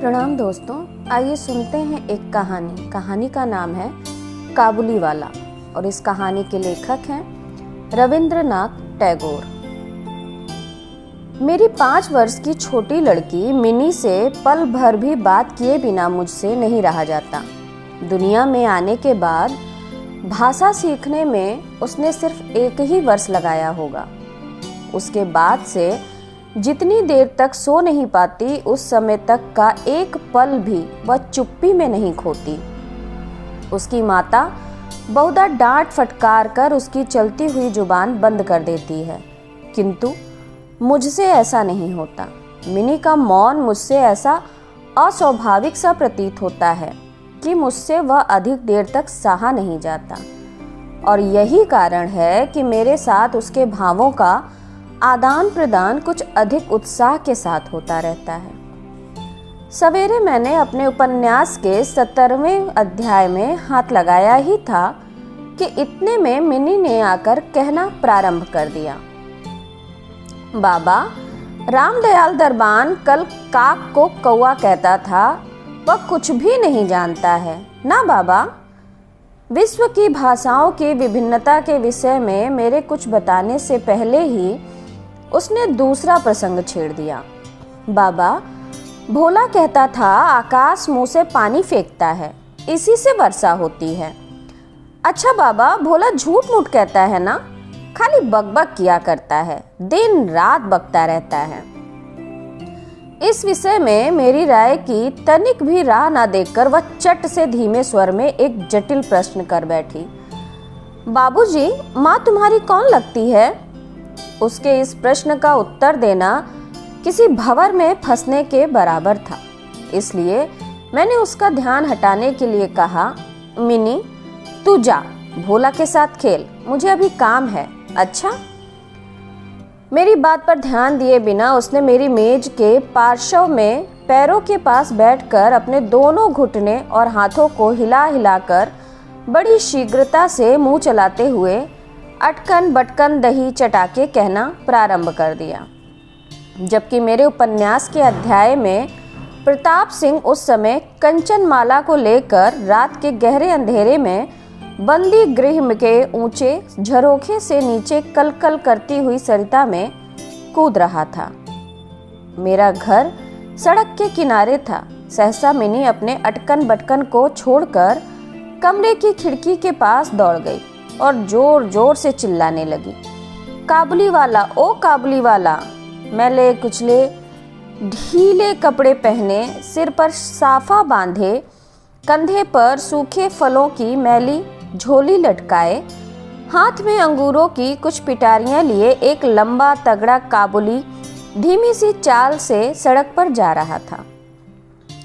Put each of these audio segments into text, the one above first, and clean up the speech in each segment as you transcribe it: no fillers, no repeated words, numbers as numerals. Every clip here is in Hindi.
प्रणाम दोस्तों, आइए सुनते हैं एक कहानी का नाम है काबुली वाला और इस कहानी के लेखक हैं रविंद्रनाथ टैगोर। मेरी 5 वर्ष की छोटी लड़की मिनी से पल भर भी बात किए बिना मुझसे नहीं रहा जाता। दुनिया में आने के बाद भाषा सीखने में उसने सिर्फ 1 ही वर्ष लगाया होगा। उसके बाद से जितनी देर तक सो नहीं पाती, उस समय तक का एक पल भी वह चुप्पी में नहीं खोती। उसकी माता बहुधा डांट फटकार कर उसकी चलती हुई जुबान बंद कर देती है, किंतु मुझसे ऐसा नहीं होता। मिनी का मौन मुझसे ऐसा अस्वाभाविक सा प्रतीत होता है कि मुझसे वह अधिक देर तक सहा नहीं जाता, और यही कारण है कि मेरे साथ उसके भावों का आदान प्रदान कुछ अधिक उत्साह के साथ होता रहता है। सवेरे मैंने अपने उपन्यास के 17वें अध्याय में हाथ लगाया ही था कि इतने में मिनी ने आकर कहना प्रारंभ कर दिया, बाबा, रामदयाल दरबान कल काक को कौवा कहता था, वह कुछ भी नहीं जानता है ना बाबा। विश्व की भाषाओं की विभिन्नता के विषय में मेरे कुछ बताने से पहले ही उसने दूसरा प्रसंग छेड़ दिया। बाबा, भोला कहता था आकाश मुंह से पानी फेंकता है, इसी से वर्षा होती है। अच्छा बाबा, भोला झूठ मूठ कहता है ना, खाली बकबक किया करता है, दिन रात बकता रहता है। इस विषय में मेरी राय की तनिक भी राह ना देखकर वह चट से धीमे स्वर में एक जटिल प्रश्न कर बैठी, बाबूजी, माँ तुम्हारी कौन लगती है? उसके इस प्रश्न का उत्तर देना किसी भंवर में फंसने के बराबर था, इसलिए मैंने उसका ध्यान हटाने के लिए कहा, मिनी, तू जा भोला के साथ खेल, मुझे अभी काम है। अच्छा। मेरी बात पर ध्यान दिए बिना उसने मेरी मेज के पार्श्व में पैरों के पास बैठकर अपने दोनों घुटने और हाथों को हिला हिलाकर बड़ी शीघ्रता से मुंह चलाते हुए अटकन बटकन दही चटाके कहना प्रारंभ कर दिया। जबकि मेरे उपन्यास के अध्याय में प्रताप सिंह उस समय कंचनमाला को लेकर रात के गहरे अंधेरे में बंदी गृह के ऊंचे झरोखे से नीचे कलकल करती हुई सरिता में कूद रहा था। मेरा घर सड़क के किनारे था। सहसा मिनी अपने अटकन बटकन को छोड़कर कमरे की खिड़की के पास दौड़ गई और जोर जोर से चिल्लाने लगी, काबुली वाला, ओ काबुली वाला। मैले कुचले ढीले कपड़े पहने, सिर पर साफा बांधे, कंधे पर सूखे फलों की मैली झोली लटकाए, हाथ में अंगूरों की कुछ पिटारियां लिए एक लंबा तगड़ा काबुली धीमी सी चाल से सड़क पर जा रहा था।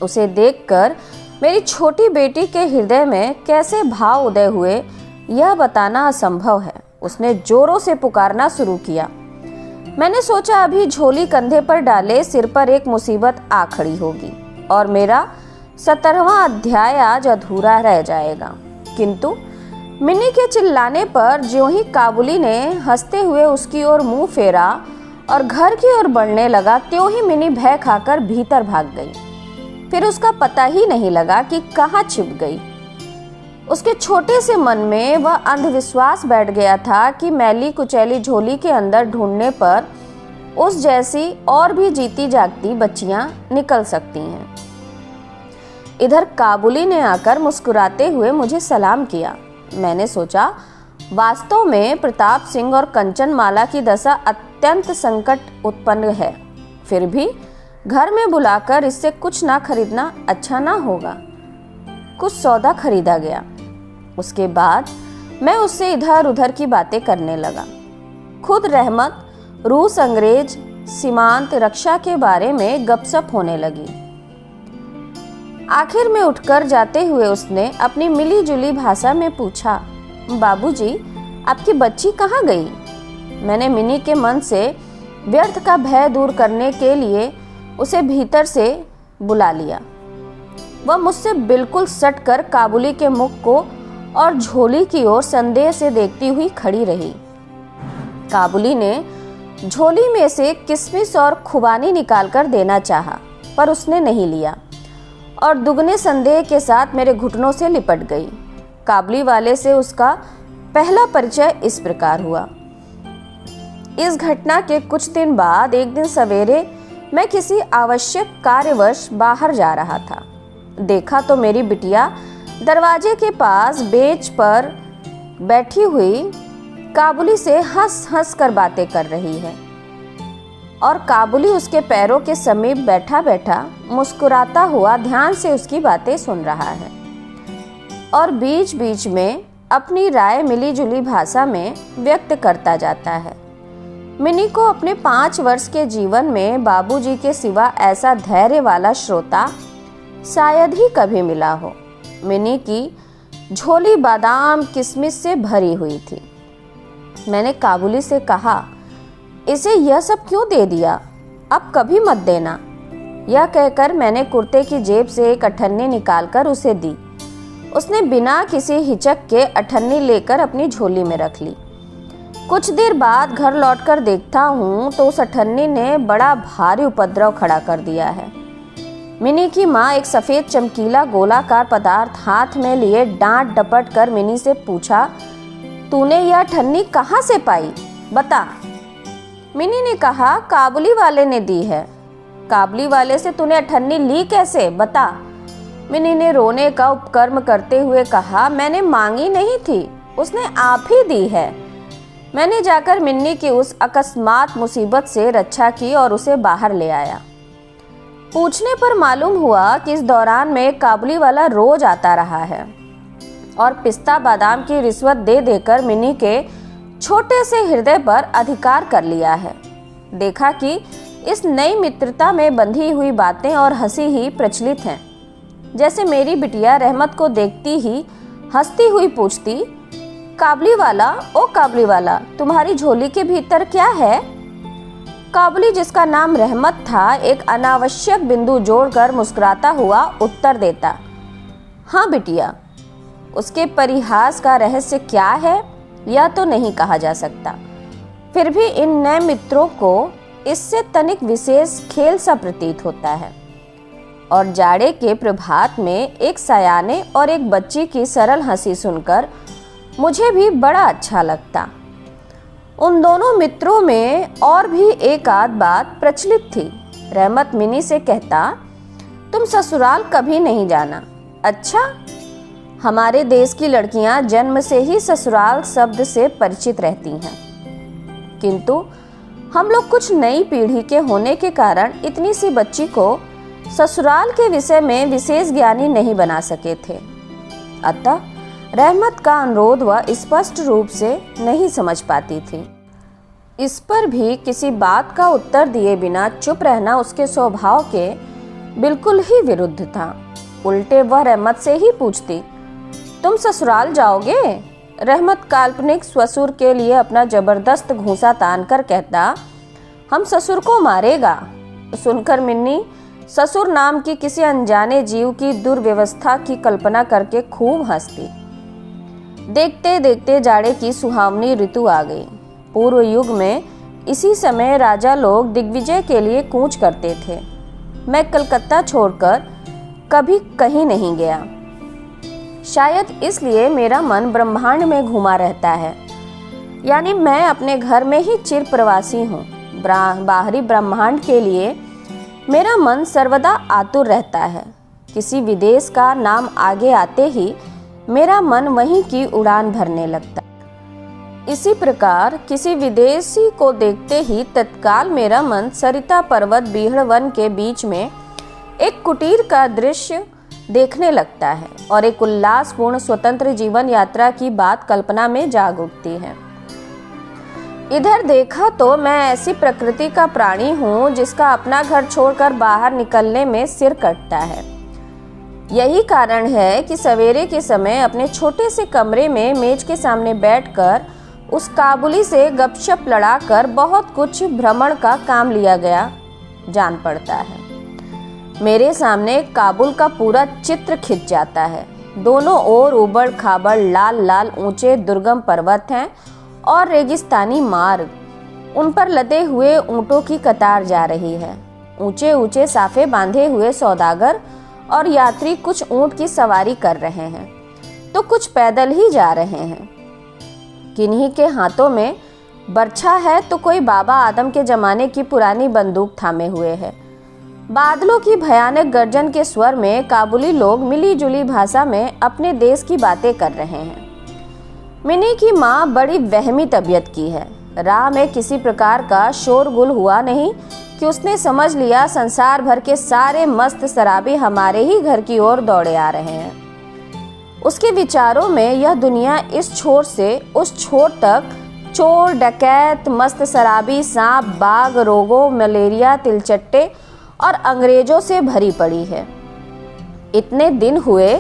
उसे देखकर मेरी छोटी बेटी के हृदय में कैसे भाव उदय हुए यह बताना असंभव है। उसने जोरों से पुकारना शुरू किया। मैंने सोचा अभी झोली कंधे पर डाले सिर पर एक मुसीबत आ खड़ी होगी और मेरा 17वां अध्याय आज अधूरा रह जाएगा, किंतु मिनी के चिल्लाने पर ज्यों ही काबुली ने हंसते हुए उसकी ओर मुंह फेरा और घर की ओर बढ़ने लगा, त्यों ही मिनी भय खाकर भीतर भाग गई। फिर उसका पता ही नहीं लगा कि कहाँ छिप गई। उसके छोटे से मन में वह अंधविश्वास बैठ गया था कि मैली कुचैली झोली के अंदर ढूंढने पर उस जैसी और भी जीती जागती बच्चियां निकल सकती हैं। इधर काबुली ने आकर मुस्कुराते हुए मुझे सलाम किया। मैंने सोचा वास्तव में प्रताप सिंह और कंचनमाला की दशा अत्यंत संकट उत्पन्न है, फिर भी घर में बुलाकर इससे कुछ ना खरीदना अच्छा ना होगा। कुछ सौदा खरीदा गया। उसके बाद मैं उससे इधर उधर की बातें करने लगा। खुद रहमत, रूस अंग्रेज सीमांत रक्षा के बारे में गपशप होने लगी। आखिर में उठकर जाते हुए उसने अपनी मिली जुली भाषा में पूछा, बाबूजी, आपकी बच्ची कहाँ गई? मैंने मिनी के मन से व्यर्थ का भय दूर करने के लिए उसे भीतर से बुला लिया। वह मुझसे बिल्कुल सटकर काबुली के मुख को और झोली की ओर संदेह से देखती हुई खड़ी रही। काबुली ने झोली में से किशमिश और खुबानी निकालकर देना चाहा, पर उसने नहीं लिया और दुगने संदेह के साथ मेरे घुटनों से लिपट गई। काबुली वाले से उसका पहला परिचय इस प्रकार हुआ। इस घटना के कुछ दिन बाद एक दिन सवेरे मैं किसी आवश्यक कार्यवश बाहर जा रहा था। देखा तो मेरी बिटिया दरवाजे के पास बेंच पर बैठी हुई काबुली से हंस हंस कर बातें कर रही है और काबुली उसके पैरों के समीप बैठा बैठा मुस्कुराता हुआ ध्यान से उसकी बातें सुन रहा है और बीच बीच में अपनी राय मिली जुली भाषा में व्यक्त करता जाता है। मिनी को अपने 5 वर्ष के जीवन में बाबूजी के सिवा ऐसा धैर्य वाला श्रोता शायद ही कभी मिला हो। मिनी की झोली बादाम किशमिश से भरी हुई थी। मैंने काबुली से कहा, इसे यह सब क्यों दे दिया, अब कभी मत देना। यह कहकर मैंने कुर्ते की जेब से एक अठन्नी निकालकर उसे दी। उसने बिना किसी हिचक के अठन्नी लेकर अपनी झोली में रख ली। कुछ देर बाद घर लौटकर देखता हूँ तो उस अठन्नी ने बड़ा भारी उपद्रव खड़ा कर दिया है। मिनी की माँ एक सफ़ेद चमकीला गोलाकार पदार्थ हाथ में लिए डांट डपट कर मिनी से पूछा, तूने यह अठन्नी कहाँ से पाई, बता। मिनी ने कहा, काबुली वाले ने दी है। काबुली वाले से तूने अठन्नी ली कैसे, बता। मिनी ने रोने का उपक्रम करते हुए कहा, मैंने मांगी नहीं थी, उसने आप ही दी है। मैंने जाकर मिन्नी की उस अकस्मात मुसीबत से रक्षा की और उसे बाहर ले आया। पूछने पर मालूम हुआ कि इस दौरान में काबुली वाला रोज आता रहा है और पिस्ता बादाम की रिश्वत दे देकर मिन्नी के छोटे से हृदय पर अधिकार कर लिया है। देखा कि इस नई मित्रता में बंधी हुई बातें और हंसी ही प्रचलित हैं। जैसे मेरी बिटिया रहमत को देखती ही हंसती हुई पूछती, काबुली वाला, ओ काबुली वाला, तुम्हारी झोली के भीतर क्या है? काबुली, जिसका नाम रहमत था, एक अनावश्यक बिंदु जोड़कर मुस्कुराता हुआ उत्तर देता, हाँ बिटिया। उसके परिहास का रहस्य क्या है यह तो नहीं कहा जा सकता, फिर भी इन नए मित्रों को इससे तनिक विशेष खेल सा प्रतीत होता है। और जाड़े के प्रभात में एक सयाने और एक बच्ची की सरल हंसी सुनकर मुझे भी बड़ा अच्छा लगता। उन दोनों मित्रों में और भी एक आध बात प्रचलित थी। रहमत मिनी से कहता, तुम ससुराल कभी नहीं जाना। अच्छा, हमारे देश की लड़कियां जन्म से ही ससुराल शब्द से परिचित रहती हैं, किंतु हम लोग कुछ नई पीढ़ी के होने के कारण इतनी सी बच्ची को ससुराल के विषय में विशेष ज्ञानी नहीं बना सके थे। अतः रहमत का अनुरोध वह स्पष्ट रूप से नहीं समझ पाती थी। इस पर भी किसी बात का उत्तर दिए बिना चुप रहना उसके स्वभाव के बिल्कुल ही विरुद्ध था। उल्टे वह रहमत से ही पूछती, तुम ससुराल जाओगे? रहमत काल्पनिक ससुर के लिए अपना जबरदस्त घूंसा तान कर कहता, हम ससुर को मारेगा। सुनकर मिन्नी ससुर नाम की किसी अनजाने जीव की दुर्व्यवस्था की कल्पना करके खूब हंसती। देखते देखते जाड़े की सुहावनी ऋतु आ गई। पूर्व युग में इसी समय राजा लोग दिग्विजय के लिए कूच करते थे। मैं कलकत्ता छोड़कर कभी कहीं नहीं गया, शायद इसलिए मेरा मन ब्रह्मांड में घूमा रहता है, यानी मैं अपने घर में ही चिर प्रवासी हूँ। बाहरी ब्रह्मांड के लिए मेरा मन सर्वदा आतुर रहता है। किसी विदेश का नाम आगे आते ही मेरा मन वहीं की उड़ान भरने लगता। इसी प्रकार किसी विदेशी को देखते ही तत्काल मेरा मन सरिता पर्वत बीहड़ वन के बीच में एक कुटीर का दृश्य देखने लगता है और एक उल्लासपूर्ण स्वतंत्र जीवन यात्रा की बात कल्पना में जाग उठती है। इधर देखा तो मैं ऐसी प्रकृति का प्राणी हूँ जिसका अपना घर छोड़कर बाहर निकलने में सिर कटता है। यही कारण है कि सवेरे के समय अपने छोटे से कमरे में मेज के सामने बैठकर उस काबुली से गपशप लड़ाकर बहुत कुछ भ्रमण का काम लिया गया जान पड़ता है। मेरे सामने काबुल का पूरा चित्र खिंच जाता है। दोनों ओर उबड़ खाबड़ लाल लाल ऊंचे दुर्गम पर्वत हैं और रेगिस्तानी मार्ग। उन पर लदे हुए ऊंटों की कतार जा रही है। ऊंचे ऊंचे साफे बांधे हुए सौदागर और यात्री कुछ ऊंट की सवारी कर रहे हैं तो कुछ पैदल ही जा रहे हैं। किन्हीं के हाथों में बर्छा है तो कोई बाबा आदम के जमाने की पुरानी बंदूक थामे हुए है। बादलों की भयानक गर्जन के स्वर में काबुली लोग मिली जुली भाषा में अपने देश की बातें कर रहे हैं। मिनी की माँ बड़ी वहमी तबीयत की है। राह में किसी प्रकार का शोरगुल हुआ नहीं कि उसने समझ लिया संसार भर के सारे मस्त शराबी हमारे ही घर की ओर दौड़े आ रहे हैं। उसके विचारों में यह दुनिया इस छोर से उस छोर तक चोर, डकैत, मस्त शराबी, सांप, बाघ, रोगों, मलेरिया, तिलचट्टे और अंग्रेजों से भरी पड़ी है। इतने दिन हुए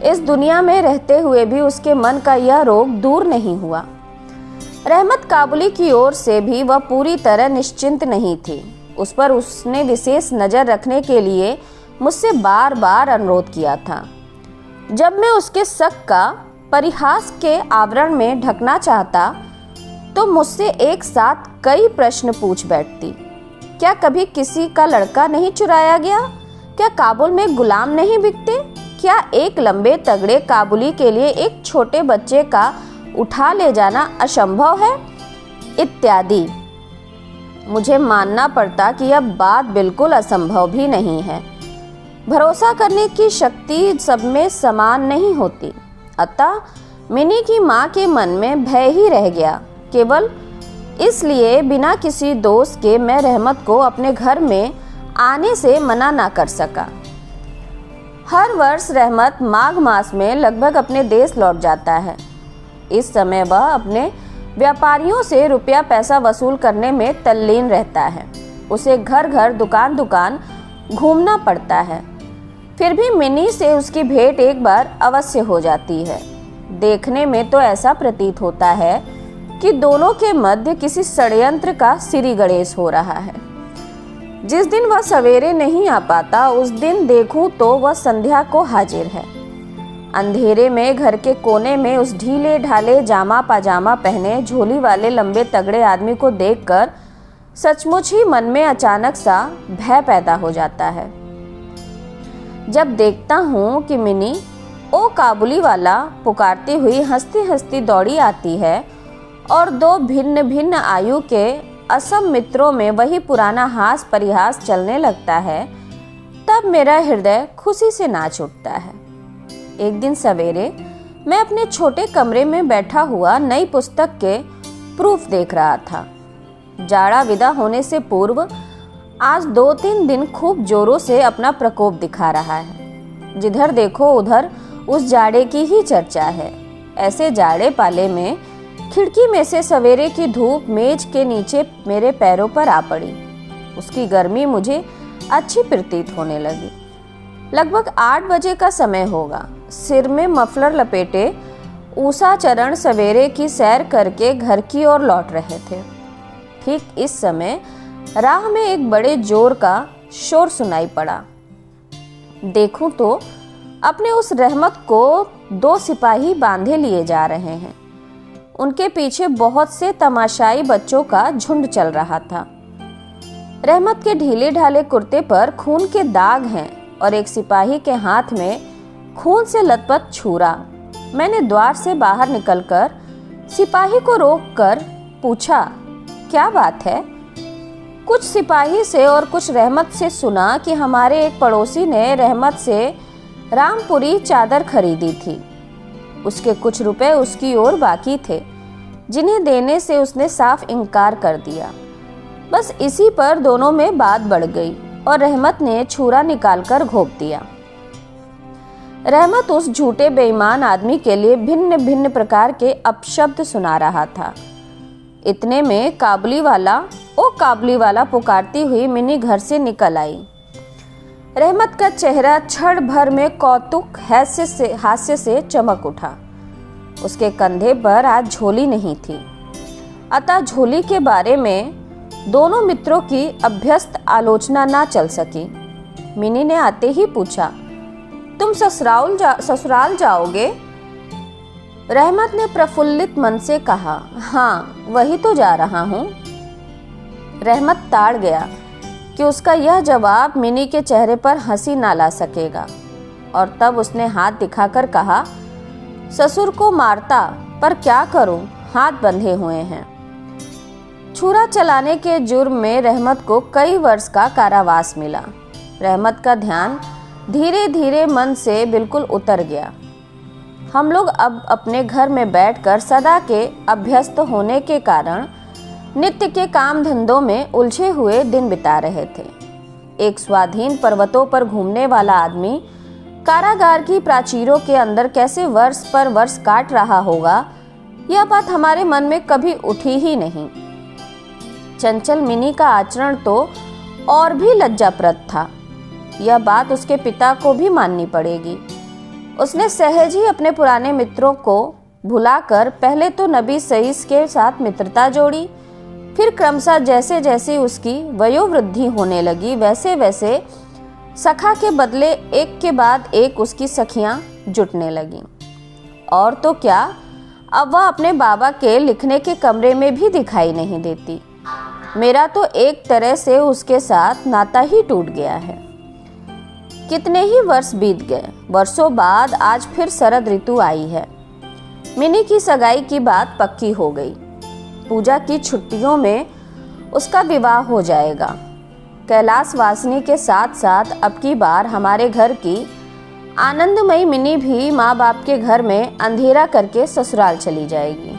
इस दुनिया में रहते हुए भी उसके मन का यह रोग दूर नहीं हुआ। रहमत काबुली की ओर से भी वह पूरी तरह निश्चिंत नहीं थी। उस पर उसने विशेष नज़र रखने के लिए मुझसे बार बार अनुरोध किया था। जब मैं उसके शक का परिहास के आवरण में ढकना चाहता तो मुझसे एक साथ कई प्रश्न पूछ बैठती। क्या कभी किसी का लड़का नहीं चुराया गया? क्या काबुल में गुलाम नहीं बिकते? क्या एक लंबे तगड़े काबुली के लिए एक छोटे बच्चे का उठा ले जाना असंभव है? इत्यादि। मुझे मानना पड़ता कि यह बात बिल्कुल असंभव भी नहीं है। भरोसा करने की शक्ति सब में समान नहीं होती। अतः मिनी की माँ के मन में भय ही रह गया। केवल इसलिए बिना किसी दोष के मैं रहमत को अपने घर में आने से मना ना कर सका। हर वर्ष रहमत माघ मास में लगभग अपने देश लौट जाता है। इस समय वह अपने व्यापारियों से रुपया पैसा वसूल करने में तल्लीन रहता है। उसे घर घर दुकान दुकान घूमना पड़ता है। फिर भी मिनी से उसकी भेंट एक बार अवश्य हो जाती है। देखने में तो ऐसा प्रतीत होता है कि दोनों के मध्य किसी षड्यंत्र का सिरी गणेश हो रहा है। जिस दिन वह सवेरे नहीं आ पाता उस दिन देखूं तो वह संध्या को हाजिर है। अंधेरे में घर के कोने में उस ढीले ढाले जामा पाजामा पहने झोली वाले लंबे तगड़े आदमी को देखकर सचमुच ही मन में अचानक सा भय पैदा हो जाता है। जब देखता हूँ कि मिनी ओ काबुली वाला पुकारती हुई हंसती हंसती दौड़ी आती है और दो भिन्न भिन्न आयु के असम मित्रों में वही पुराना हास परिहास चलने लगता है, तब मेरा हृदय खुशी से नाच उठता है। एक दिन सवेरे मैं अपने छोटे कमरे में बैठा हुआ नई पुस्तक के प्रूफ देख रहा था। जाड़ा विदा होने से पूर्व आज 2-3 दिन खूब जोरों से अपना प्रकोप दिखा रहा है। जिधर देखो उधर उस जाड़े की ही चर्चा है। ऐसे जाड़े पाले में खिड़की में से सवेरे की धूप मेज के नीचे मेरे पैरों पर आ पड़ी। उसकी गर्मी मुझे अच्छी प्रतीत होने लगी। लगभग 8 बजे का समय होगा। सिर में मफलर लपेटे ऊषा चरण सवेरे की सैर करके घर की ओर लौट रहे थे। ठीक इस समय राह में एक बड़े जोर का शोर सुनाई पड़ा। देखूं तो अपने उस रहमत को 2 सिपाही बांधे लिए जा रहे हैं। उनके पीछे बहुत से तमाशाई बच्चों का झुंड चल रहा था। रहमत के ढीले ढाले कुर्ते पर खून के दाग हैं और एक सिपाही के हाथ में खून से लथपथ छुरा। मैंने द्वार से बाहर निकलकर सिपाही को रोककर पूछा, क्या बात है? कुछ सिपाही से और कुछ रहमत से सुना कि हमारे एक पड़ोसी ने रहमत से रामपुरी चादर खरीदी थी। उसके कुछ रुपए उसकी ओर बाकी थे, जिन्हें देने से उसने साफ इनकार कर दिया। बस इसी पर दोनों में बात बढ़ गई और रहमत ने छुरा निकालकर घोंप दिया। रहमत उस झूठे बेईमान आदमी के लिए भिन्न भिन्न प्रकार के अपशब्द सुना रहा था। इतने में काबुली वाला पुकारती हुई मिनी घर से निकल आई। रहमत का चेहरा क्षण भर में कौतुक हास्य से चमक उठा। उसके कंधे पर आज झोली नहीं थी, अतः झोली के बारे में दोनों मित्रों की अभ्यस्त आलोचना ना चल सकी। मिनी ने आते ही पूछा, तुम ससुराल जाओगे? रहमत ने प्रफुल्लित मन से कहा, हाँ वही तो जा रहा हूँ। रहमत ताड़ गया कि उसका यह जवाब मिनी के चेहरे पर हंसी ना ला सकेगा। और तब उसने हाथ दिखाकर कहा, ससुर को मारता, पर क्या करूं, हाथ बंधे हुए हैं। छुरा चलाने के जुर्म में रहमत को कई वर्ष का कारावास मिला। रहमत का ध्यान धीरे धीरे मन से बिल्कुल उतर गया। हम लोग अब अपने घर में बैठकर सदा के अभ्यस्त होने के कारण नित्य के काम धंधों में उलझे हुए दिन बिता रहे थे। एक स्वाधीन पर्वतों पर घूमने वाला आदमी कारागार की प्राचीरों के अंदर कैसे वर्ष पर वर्ष काट रहा होगा, यह बात हमारे मन में कभी उठी ही नहीं। चंचल मिनी का आचरण तो और भी लज्जाप्रद था। यह बात उसके पिता को भी माननी पड़ेगी। उसने सहज ही अपने पुराने मित्रों को भुलाकर पहले तो नबी सईस के साथ मित्रता जोड़ी, फिर क्रमशः जैसे जैसे उसकी वयोवृद्धि होने लगी वैसे वैसे सखा के बदले एक के बाद एक उसकी सखियां जुटने लगीं। और तो क्या, अब वह अपने बाबा के लिखने के कमरे में भी दिखाई नहीं देती। मेरा तो एक तरह से उसके साथ नाता ही टूट गया है। कितने ही वर्ष बीत गए। वर्षों बाद आज फिर शरद ऋतु आई है। मिनी की सगाई की बात पक्की हो गई। पूजा की छुट्टियों में उसका विवाह हो जाएगा। कैलाश वासिनी के साथ साथ अब की बार हमारे घर की आनंदमयी मिनी भी माँ बाप के घर में अंधेरा करके ससुराल चली जाएगी।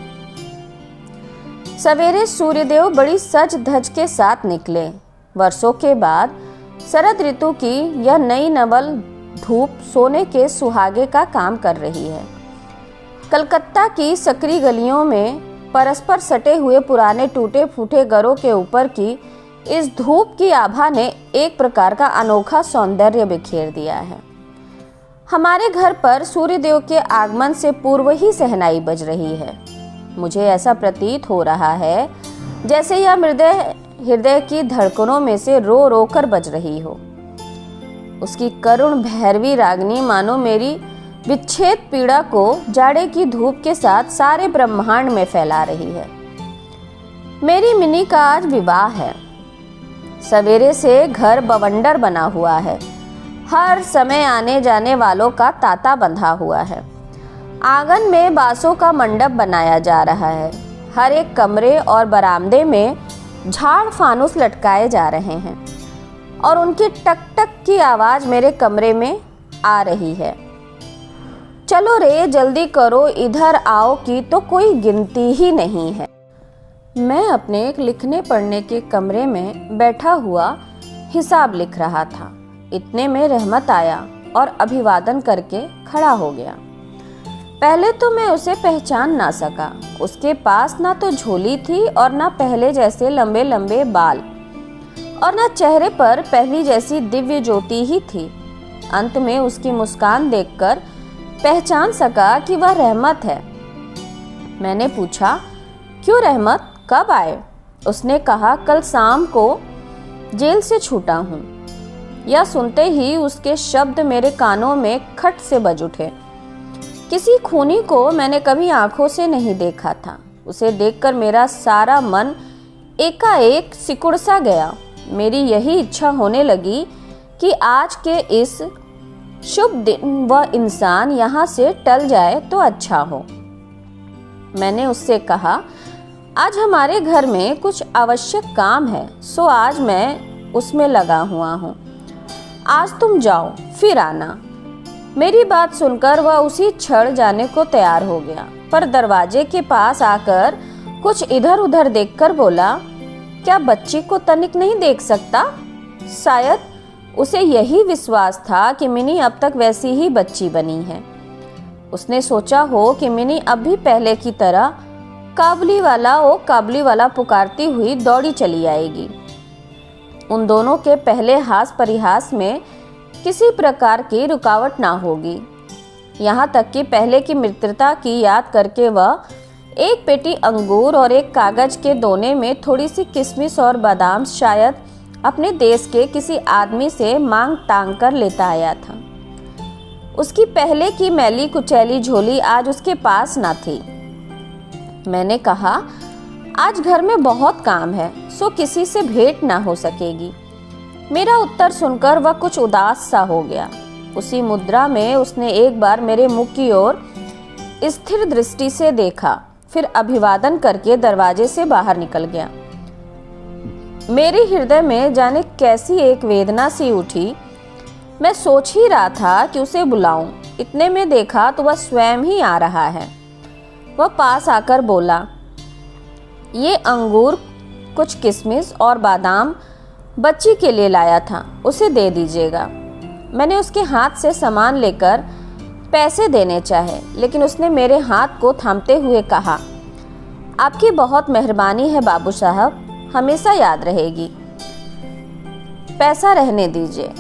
सवेरे सूर्यदेव बड़ी सज धज के साथ निकले। वर्षों के बाद शरद ऋतु की यह नई नवल धूप सोने के सुहागे का काम कर रही है। कलकत्ता की सकरी गलियों में परस्पर सटे हुए पुराने टूटे फूटे घरों के ऊपर की इस धूप की आभा ने एक प्रकार का अनोखा सौंदर्य बिखेर दिया है। हमारे घर पर सूर्यदेव के आगमन से पूर्व ही सहनाई बज रही है। मुझे ऐसा प्रतीत हो रहा है जैसे यह हृदय की धड़कनों में से रो रो कर बज रही हो। उसकी करुण भैरवी रागनी मानो मेरी विच्छेद पीड़ा को जाड़े की धूप के साथ सारे ब्रह्मांड में फैला रही है। मेरी मिनी का आज विवाह है। सवेरे से घर बवंडर बना हुआ है। हर समय आने जाने वालों का तांता बंधा हुआ है। आंगन में बांसों का मंडप बनाया जा रहा है। हर एक कमरे और बरामदे में झाड़ फानुस लटकाए जा रहे हैं और उनकी टक टक की आवाज मेरे कमरे में आ रही है। चलो रे, जल्दी करो, इधर आओ की तो कोई गिनती ही नहीं है। मैं अपने लिखने पढ़ने के कमरे में बैठा हुआ हिसाब लिख रहा था। इतने में रहमत आया और अभिवादन करके खड़ा हो गया। पहले तो मैं उसे पहचान ना सका। उसके पास ना तो झोली थी और ना पहले जैसे लंबे लंबे बाल और ना चेहरे पर पहली जैसी दिव्य ज्योति ही थी। अंत में उसकी मुस्कान देखकर पहचान सका कि वह रहमत है। मैंने पूछा, क्यों रहमत, कब आए? उसने कहा, कल शाम को जेल से छूटा हूँ। यह सुनते ही उसके शब्द मेरे कानों में खट से बज उठे। किसी खूनी को मैंने कभी आंखों से नहीं देखा था। उसे देखकर मेरा सारा मन एकाएक सिकुड़ सा गया। मेरी यही इच्छा होने लगी कि आज के इस शुभ दिन वह इंसान यहाँ से टल जाए तो अच्छा हो। मैंने उससे कहा, आज हमारे घर में कुछ आवश्यक काम है, सो आज मैं उसमें लगा हुआ हूँ। आज तुम जाओ, फिर आना। मेरी बात सुनकर वह उसी क्षण जाने को तैयार हो गया, पर दरवाजे के पास आकर कुछ इधर उधर देखकर बोला, क्या बच्ची को तनिक नहीं देख सकता? शायद उसे यही विश्वास था कि मिनी अब तक वैसी ही बच्ची बनी है। उसने सोचा हो कि मिनी अब भी पहले की तरह काबुली वाला ओ काबुली वाला पुकारती हुई दौड़ी चली आएगी। उन दोनों के पहले हास परिहास में किसी प्रकार की रुकावट ना होगी। यहाँ तक कि पहले की मित्रता की याद करके वह एक पेटी अंगूर और एक कागज के दोने में थोड़ी सी किशमिश और बादाम शायद अपने देश के किसी आदमी से मांग टांग कर लेता आया था। उसकी पहले की मैली कुचैली झोली आज उसके पास ना थी। मैंने कहा, आज घर में बहुत काम है, सो किसी से भेंट ना हो सकेगी। मेरा उत्तर सुनकर वह कुछ उदास सा हो गया। उसी मुद्रा में उसने एक बार मेरे मुख की ओर स्थिर दृष्टि से देखा, फिर अभिवादन करके दरवाजे से बाहर निकल गया। मेरे हृदय में जाने कैसी एक वेदना सी उठी। मैं सोच ही रहा था कि उसे बुलाऊं, इतने में देखा तो वह स्वयं ही आ रहा है। वह पास आकर बोला, ये अंगूर, कुछ किशमिश और बादाम बच्ची के लिए लाया था, उसे दे दीजिएगा। मैंने उसके हाथ से सामान लेकर पैसे देने चाहे, लेकिन उसने मेरे हाथ को थामते हुए कहा, आपकी बहुत मेहरबानी है बाबू साहब, हमेशा याद रहेगी, पैसा रहने दीजिए।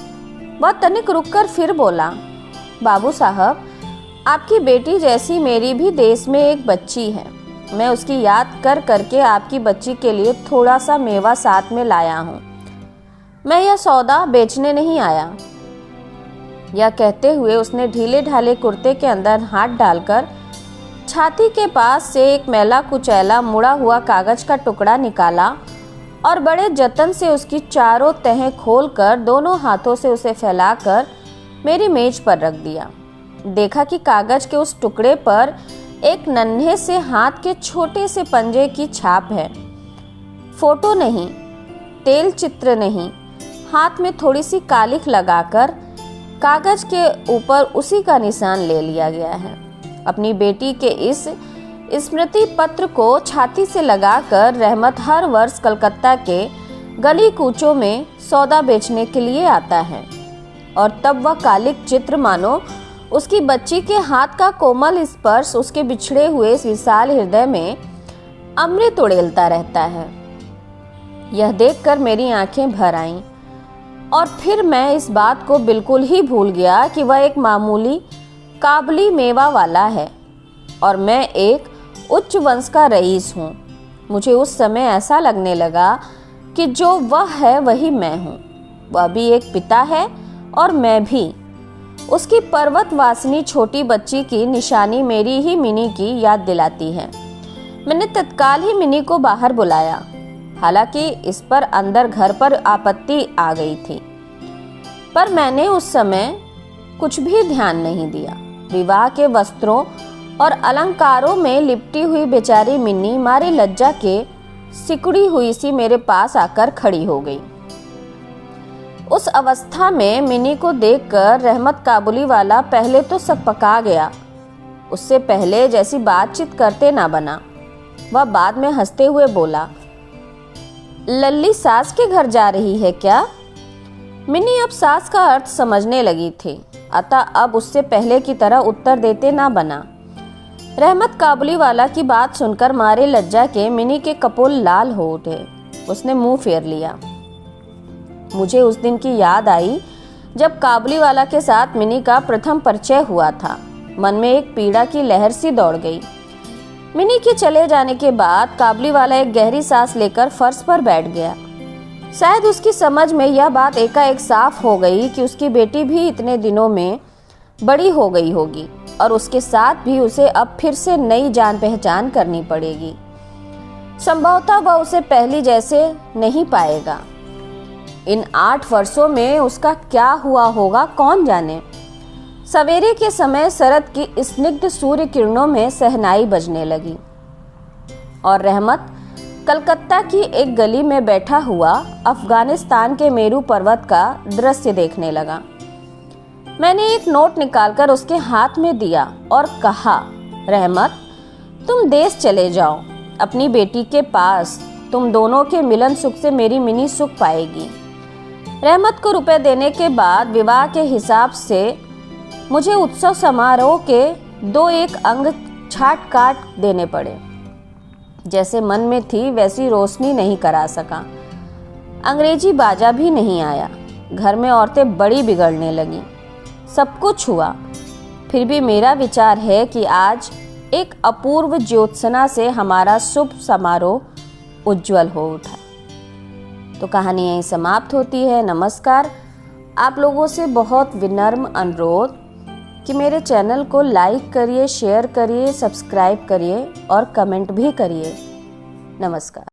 वह तनिक रुककर फिर बोला, बाबू साहब, आपकी बेटी जैसी मेरी भी देश में एक बच्ची है। मैं उसकी याद कर करके आपकी बच्ची के लिए थोड़ा सा मेवा साथ में लाया हूँ। मैं यह सौदा बेचने नहीं आया। यह कहते हुए उसने ढीले ढाले कुर्ते के अंदर हाथ डालकर छाती के पास से एक मैला कुचैला मुड़ा हुआ कागज का टुकड़ा निकाला और बड़े जतन से उसकी चारों तहें खोलकर दोनों हाथों से उसे फैलाकर मेरी मेज पर रख दिया। देखा कि कागज के उस टुकड़े पर एक नन्हे से हाथ के छोटे से पंजे की छाप है। फोटो नहीं, तेल चित्र नहीं, हाथ में थोड़ी सी कालिख लगाकर कागज के ऊपर उसी का निशान ले लिया गया है। अपनी बेटी के इस स्मृति पत्र को छाती से लगाकर रहमत हर वर्ष कलकत्ता के गली कूचों में सौदा बेचने के लिए आता है, और तब वह कालिक चित्र मानो उसकी बच्ची के हाथ का कोमल स्पर्श उसके बिछड़े हुए विशाल हृदय में अमृत उड़ेलता रहता है। यह देखकर मेरी आंखें भर आईं और फिर मैं इस बात को बिल्कुल ही भूल गया कि वह एक मामूली काबली मेवा वाला है और मैं एक उच्च वंश का रईस हूँ। मुझे उस समय ऐसा लगने लगा कि जो वह है वही मैं हूँ। वह भी एक पिता है और मैं भी। उसकी पर्वत वासिनी छोटी बच्ची की निशानी मेरी ही मिनी की याद दिलाती है। मैंने तत्काल ही मिनी को बाहर बुलाया, हालांकि इस पर अंदर घर पर आपत्ति आ गई थी, पर मैंने उस समय कुछ भी ध्यान नहीं दिया। विवाह के वस्त्रों और अलंकारों में लिपटी हुई बेचारी मिन्नी मारी लज्जा के सिकुड़ी हुई सी मेरे पास आकर खड़ी हो गई। उस अवस्था में मिनी को देखकर रहमत काबुली वाला पहले तो सकपका गया। उससे पहले जैसी बातचीत करते ना बना। वह बाद में हंसते हुए बोला, लल्ली सास के घर जा रही है क्या? मिनी अब सास का अर्थ समझने लगी थी, अतः अब उससे पहले की तरह उत्तर देते ना बना। रहमत काबुली वाला की बात सुनकर मारे लज्जा के मिनी के कपोल लाल हो उठे। उसने मुंह फेर लिया। मुझे उस दिन की याद आई जब काबुली वाला के साथ मिनी का प्रथम परिचय हुआ था। मन में एक पीड़ा की लहर सी दौड़ गई। मिनी के चले जाने के बाद काबुली वाला एक गहरी सांस लेकर फर्श पर बैठ गया। शायद उसकी समझ में यह बात एकाएक साफ हो गई कि उसकी बेटी भी इतने दिनों में बड़ी हो गई होगी और उसके साथ भी उसे अब फिर से नई जान पहचान करनी पड़ेगी। संभवतः वह उसे पहली जैसे नहीं पाएगा। इन 8 वर्षों में उसका क्या हुआ होगा कौन जाने। सवेरे के समय शरद की स्निग्ध सूर्य किरणों में सहनाई बजने लगी और रहमत कलकत्ता की एक गली में बैठा हुआ अफगानिस्तान के मेरू पर्वत का दृश्य देखने लगा। मैंने एक नोट निकालकर उसके हाथ में दिया और कहा, रहमत, तुम देश चले जाओ अपनी बेटी के पास। तुम दोनों के मिलन सुख से मेरी मिनी सुख पाएगी। रहमत को रुपए देने के बाद विवाह के हिसाब से मुझे उत्सव समारोह के 2-1 अंग छाट काट देने पड़े। जैसे मन में थी वैसी रोशनी नहीं करा सका। अंग्रेजी बाजा भी नहीं आया। घर में औरतें बड़ी बिगड़ने लगीं। सब कुछ हुआ, फिर भी मेरा विचार है कि आज एक अपूर्व ज्योत्सना से हमारा शुभ समारोह उज्जवल हो उठा। तो कहानी यहीं समाप्त होती है। नमस्कार। आप लोगों से बहुत विनम्र अनुरोध कि मेरे चैनल को लाइक करिए, शेयर करिए, सब्सक्राइब करिए और कमेंट भी करिए। नमस्कार।